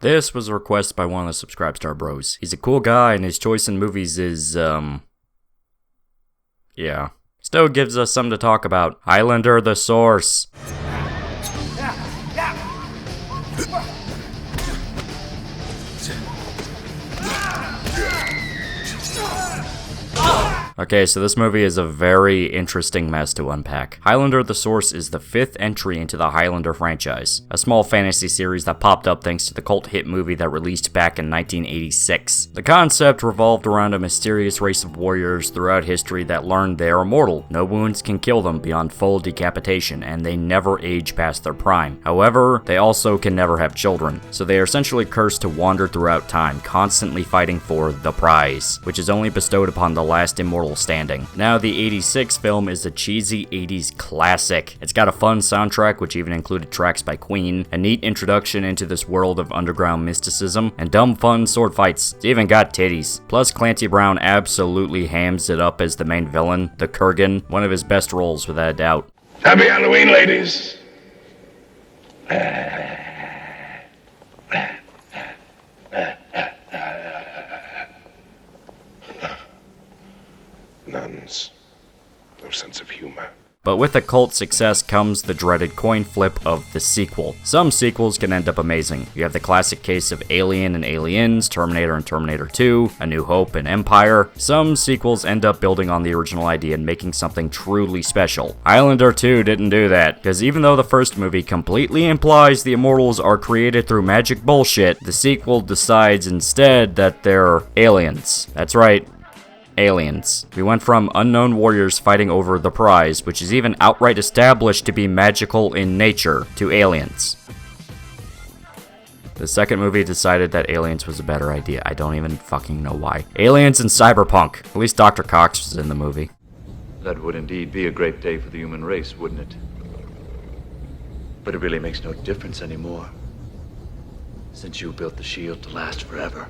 This was a request by one of the Subscribestar bros. He's a cool guy, and his choice in movies is, yeah. Still gives us something to talk about. Highlander the Source. Okay, so this movie is a very interesting mess to unpack. Highlander the Source is the 5th entry into the Highlander franchise, a small fantasy series that popped up thanks to the cult hit movie that released back in 1986. The concept revolved around a mysterious race of warriors throughout history that learned they are immortal. No wounds can kill them beyond full decapitation, and they never age past their prime. However, they also can never have children, so they are essentially cursed to wander throughout time, constantly fighting for the prize, which is only bestowed upon the last immortal standing. Now, the 86 film is a cheesy 80s classic. It's got a fun soundtrack, which even included tracks by Queen, a neat introduction into this world of underground mysticism, and dumb fun sword fights. It's even got titties. Plus, Clancy Brown absolutely hams it up as the main villain, the Kurgan, one of his best roles without a doubt. Happy Halloween, ladies! Nuns. No sense of humor. But with a cult success comes the dreaded coin flip of the sequel. Some sequels can end up amazing. You have the classic case of Alien and Aliens, Terminator and Terminator 2, A New Hope and Empire. Some sequels end up building on the original idea and making something truly special. Highlander 2 didn't do that, because even though the first movie completely implies the immortals are created through magic bullshit, the sequel decides instead that they're aliens. That's right. Aliens. We went from unknown warriors fighting over the prize, which is even outright established to be magical in nature, to aliens. The second movie decided that Aliens was a better idea. I don't even fucking know why. Aliens and Cyberpunk. At least Dr. Cox was in the movie. That would indeed be a great day for the human race, wouldn't it? But it really makes no difference anymore, since you built the shield to last forever.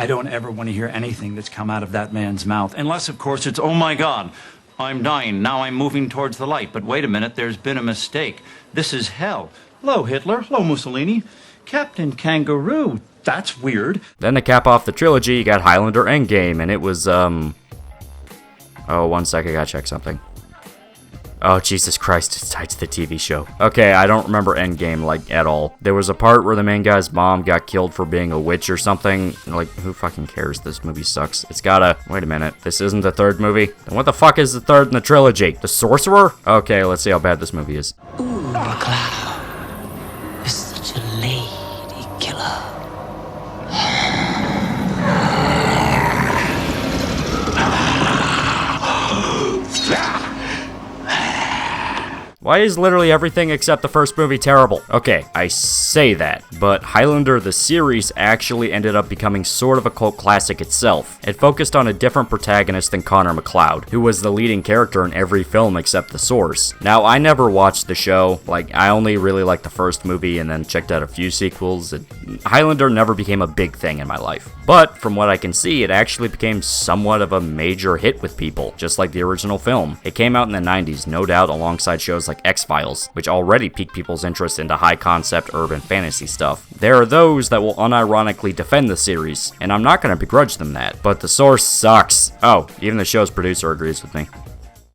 I don't ever want to hear anything that's come out of that man's mouth. Unless, of course, it's, oh my God, I'm dying. Now I'm moving towards the light. But wait a minute, there's been a mistake. This is hell. Hello, Hitler. Hello, Mussolini. Captain Kangaroo. That's weird. Then to cap off the trilogy, you got Highlander Endgame, and it was, Oh, 1 sec, I gotta check something. Oh, Jesus Christ, it's tied to the TV show. Okay, I don't remember Endgame, like, at all. There was a part where the main guy's mom got killed for being a witch or something. Like, who fucking cares? This movie sucks. It's gotta... Wait a minute. This isn't the third movie? Then what the fuck is the third in the trilogy? The Sorcerer? Okay, let's see how bad this movie is. Ooh, McLeod is such a lady killer. Why is literally everything except the first movie terrible? Okay, I say that, but Highlander the series actually ended up becoming sort of a cult classic itself. It focused on a different protagonist than Connor MacLeod, who was the leading character in every film except The Source. Now, I never watched the show, like, I only really liked the first movie and then checked out a few sequels. Highlander never became a big thing in my life. But, from what I can see, it actually became somewhat of a major hit with people, just like the original film. It came out in the 90s, no doubt, alongside shows like X-Files, which already piqued people's interest into high-concept urban fantasy stuff. There are those that will unironically defend the series, and I'm not going to begrudge them that, but The Source sucks. Oh, even the show's producer agrees with me.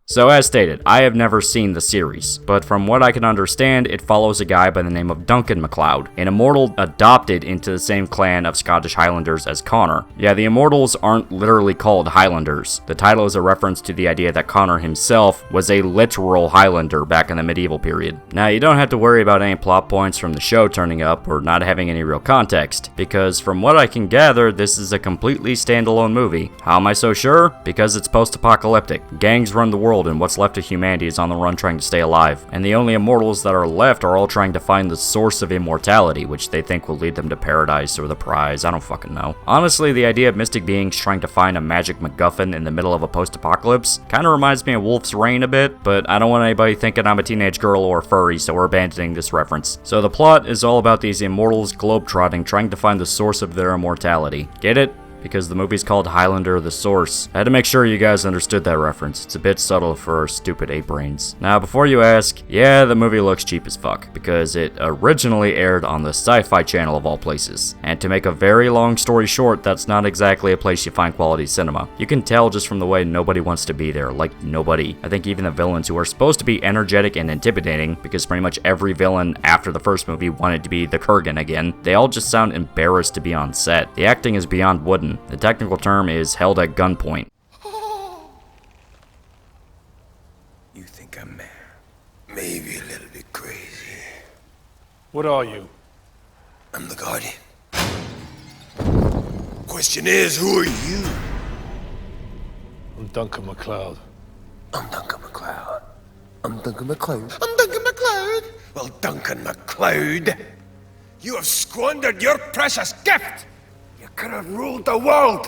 So as stated, I have never seen the series, but from what I can understand, it follows a guy by the name of Duncan MacLeod, an immortal adopted into the same clan of Scottish Highlanders as Connor. Yeah, the immortals aren't literally called Highlanders. The title is a reference to the idea that Connor himself was a literal Highlander back in the medieval period. Now, you don't have to worry about any plot points from the show turning up or not having any real context, because from what I can gather, this is a completely standalone movie. How am I so sure? Because it's post-apocalyptic. Gangs run the world, and what's left of humanity is on the run trying to stay alive. And the only immortals that are left are all trying to find the source of immortality, which they think will lead them to paradise or the prize. I don't fucking know. Honestly, the idea of mystic beings trying to find a magic MacGuffin in the middle of a post-apocalypse kind of reminds me of Wolf's Rain a bit, but I don't want anybody thinking I'm a teenage girl or a furry, so we're abandoning this reference. So the plot is all about these immortals globetrotting trying to find the source of their immortality. Get it? because the movie's called Highlander the Source. I had to make sure you guys understood that reference. It's a bit subtle for our stupid ape brains. Now, before you ask, yeah, the movie looks cheap as fuck, because it originally aired on the Sci-Fi Channel of all places. And to make a very long story short, that's not exactly a place you find quality cinema. You can tell just from the way nobody wants to be there, like nobody. I think even the villains, who are supposed to be energetic and intimidating, because pretty much every villain after the first movie wanted to be the Kurgan again, they all just sound embarrassed to be on set. The acting is beyond wooden. The technical term is held at gunpoint. You think I'm mad? Maybe a little bit crazy. What are you? I'm the Guardian. Question is, who are you? I'm Duncan MacLeod. I'm Duncan MacLeod. I'm Duncan MacLeod. I'm Duncan MacLeod. Well, Duncan MacLeod, you have squandered your precious gift. You could have ruled the world.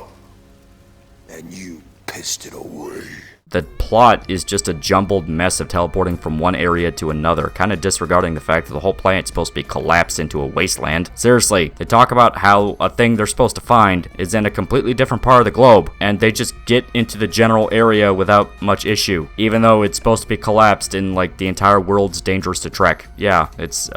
And you pissed it away. The plot is just a jumbled mess of teleporting from one area to another, kind of disregarding the fact that the whole planet's supposed to be collapsed into a wasteland. Seriously, they talk about how a thing they're supposed to find is in a completely different part of the globe, and they just get into the general area without much issue, even though it's supposed to be collapsed and like the entire world's dangerous to trek. Yeah, it's,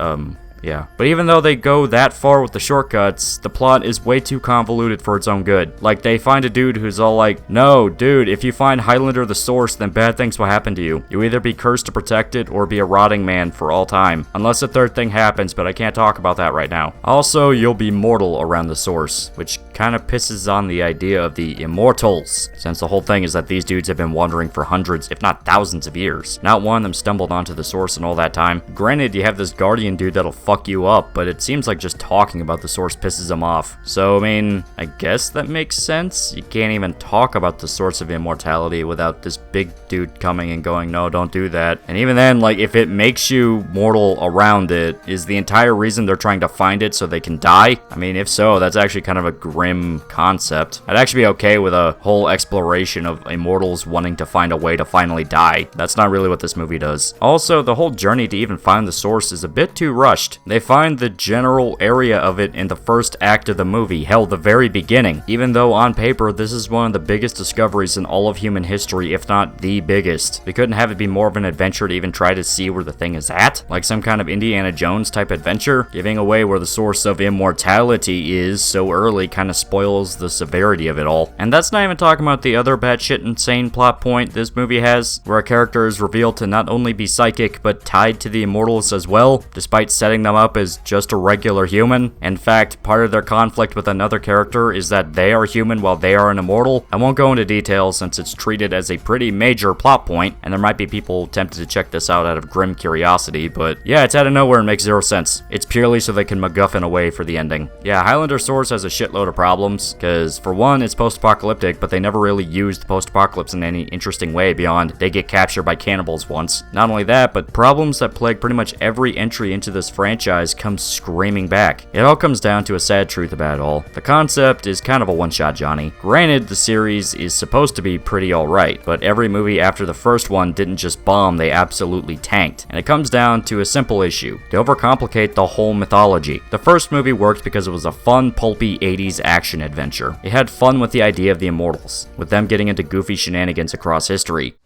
yeah. But even though they go that far with the shortcuts, the plot is way too convoluted for its own good. Like, they find a dude who's all like, no, dude, if you find Highlander the Source, then bad things will happen to you. You either be cursed to protect it, or be a rotting man for all time. Unless a third thing happens, but I can't talk about that right now. Also, you'll be mortal around the Source, which kind of pisses on the idea of the immortals, since the whole thing is that these dudes have been wandering for hundreds, if not thousands of years. Not one of them stumbled onto the Source in all that time. Granted, you have this Guardian dude that'll fuck you up, but it seems like just talking about the Source pisses him off. So, I mean, I guess that makes sense. You can't even talk about the source of immortality without this big dude coming and going, no, don't do that. And even then, like, if it makes you mortal around it, is the entire reason they're trying to find it so they can die? I mean, if so, that's actually kind of a grim concept. I'd actually be okay with a whole exploration of immortals wanting to find a way to finally die. That's not really what this movie does. Also, the whole journey to even find the Source is a bit too rushed. They find the general area of it in the first act of the movie, hell, the very beginning, even though on paper this is one of the biggest discoveries in all of human history, if not the biggest. They couldn't have it be more of an adventure to even try to see where the thing is at, like some kind of Indiana Jones type adventure. Giving away where the source of immortality is so early kind of spoils the severity of it all. And that's not even talking about the other batshit insane plot point this movie has, where a character is revealed to not only be psychic but tied to the immortals as well, despite setting them up as just a regular human. In fact, part of their conflict with another character is that they are human while they are an immortal. I won't go into details since it's treated as a pretty major plot point, and there might be people tempted to check this out of grim curiosity, but yeah, it's out of nowhere and makes zero sense. It's purely so they can MacGuffin away for the ending. Yeah, Highlander Source has a shitload of problems, because for one, it's post-apocalyptic, but they never really used post-apocalypse in any interesting way beyond they get captured by cannibals once. Not only that, but problems that plague pretty much every entry into this franchise comes screaming back. It all comes down to a sad truth about it all. The concept is kind of a one-shot Johnny. Granted, the series is supposed to be pretty alright, but every movie after the first one didn't just bomb, they absolutely tanked. And it comes down to a simple issue. They overcomplicate the whole mythology. The first movie worked because it was a fun, pulpy 80s action adventure. It had fun with the idea of the immortals, with them getting into goofy shenanigans across history.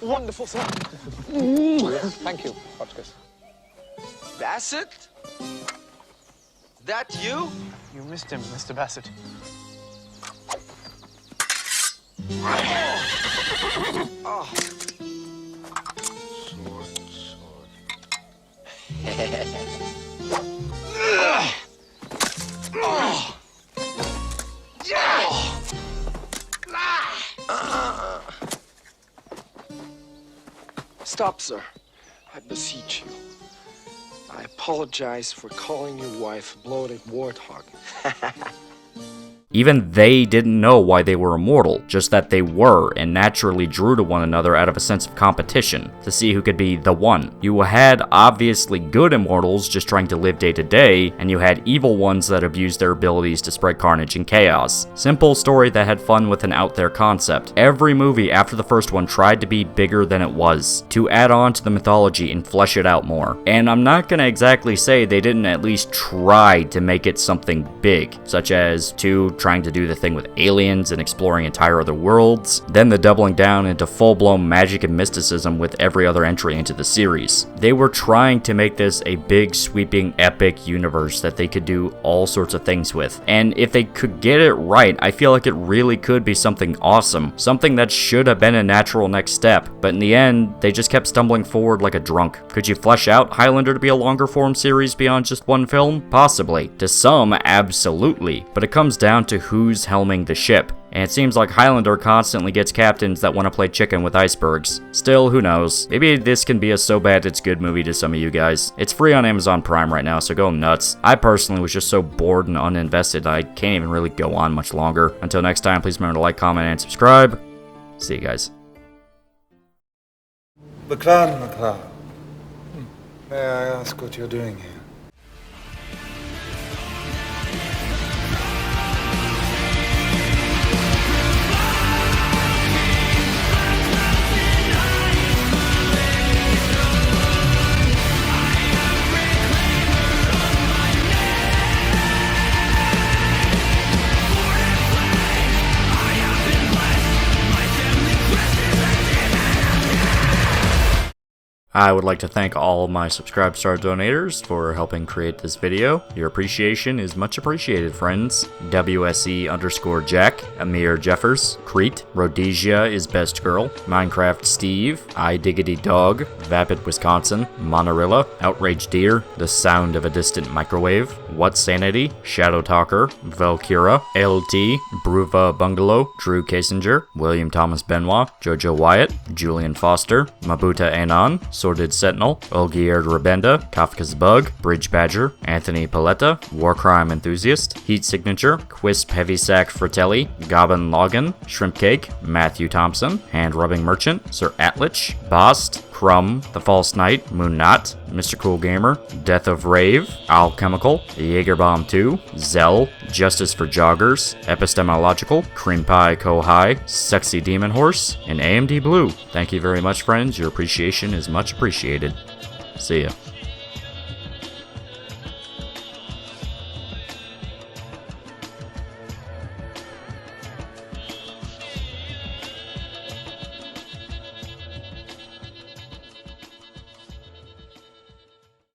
Wonderful, sir. Yes, thank you, Hotchkiss. Bassett? That you? You missed him, Mr. Bassett. Oh. Stop, sir. I beseech you. I apologize for calling your wife a bloated warthog. Even they didn't know why they were immortal, just that they were, and naturally drew to one another out of a sense of competition, to see who could be the one. You had obviously good immortals just trying to live day to day, and you had evil ones that abused their abilities to spread carnage and chaos. Simple story that had fun with an out there concept. Every movie after the first one tried to be bigger than it was, to add on to the mythology and flesh it out more. And I'm not gonna exactly say they didn't at least try to make it something big, such as 2 trying to do the thing with aliens and exploring entire other worlds, then the doubling down into full-blown magic and mysticism with every other entry into the series. They were trying to make this a big, sweeping, epic universe that they could do all sorts of things with. And if they could get it right, I feel like it really could be something awesome, something that should have been a natural next step, but in the end, they just kept stumbling forward like a drunk. Could you flesh out Highlander to be a longer form series beyond just one film? Possibly. To some, absolutely. But it comes down to who's helming the ship. And it seems like Highlander constantly gets captains that want to play chicken with icebergs. Still, who knows? Maybe this can be a so bad it's good movie to some of you guys. It's free on Amazon Prime right now, so go nuts. I personally was just so bored and uninvested I can't even really go on much longer. Until next time, please remember to like, comment, and subscribe. See you guys. McLeod. May I ask what you're doing here? I would like to thank all of my Subscribe Star donators for helping create this video. Your appreciation is much appreciated, friends. WSE_Jack, Amir Jeffers, Crete, Rhodesia is Best Girl, Minecraft Steve, I Diggity Dog, Vapid Wisconsin, Monarilla, Outraged Deer, The Sound of a Distant Microwave, What Sanity, Shadow Talker, Valkyra, LT, Bruva Bungalow, Drew Kasinger, William Thomas Benoit, Jojo Wyatt, Julian Foster, Mabuta Anon, Sordid Sentinel, Olgierd Rabenda, Kafka's Bug, Bridge Badger, Anthony Paletta, Warcrime Enthusiast, Heat Signature, Quisp Heavysack Fratelli, Gobbin Logan, Shrimp Cake, Matthew Thompson, Hand Rubbing Merchant, Sir Atlich, Bost, Crumb, The False Knight, Moon Knot, Mr. Cool Gamer, Death of Rave, Alchemical, Jaegerbomb 2, Zell, Justice for Joggers, Epistemological, Cream Pie Kohai, Sexy Demon Horse, and AMD Blue. Thank you very much, friends. Your appreciation is much appreciated. See ya.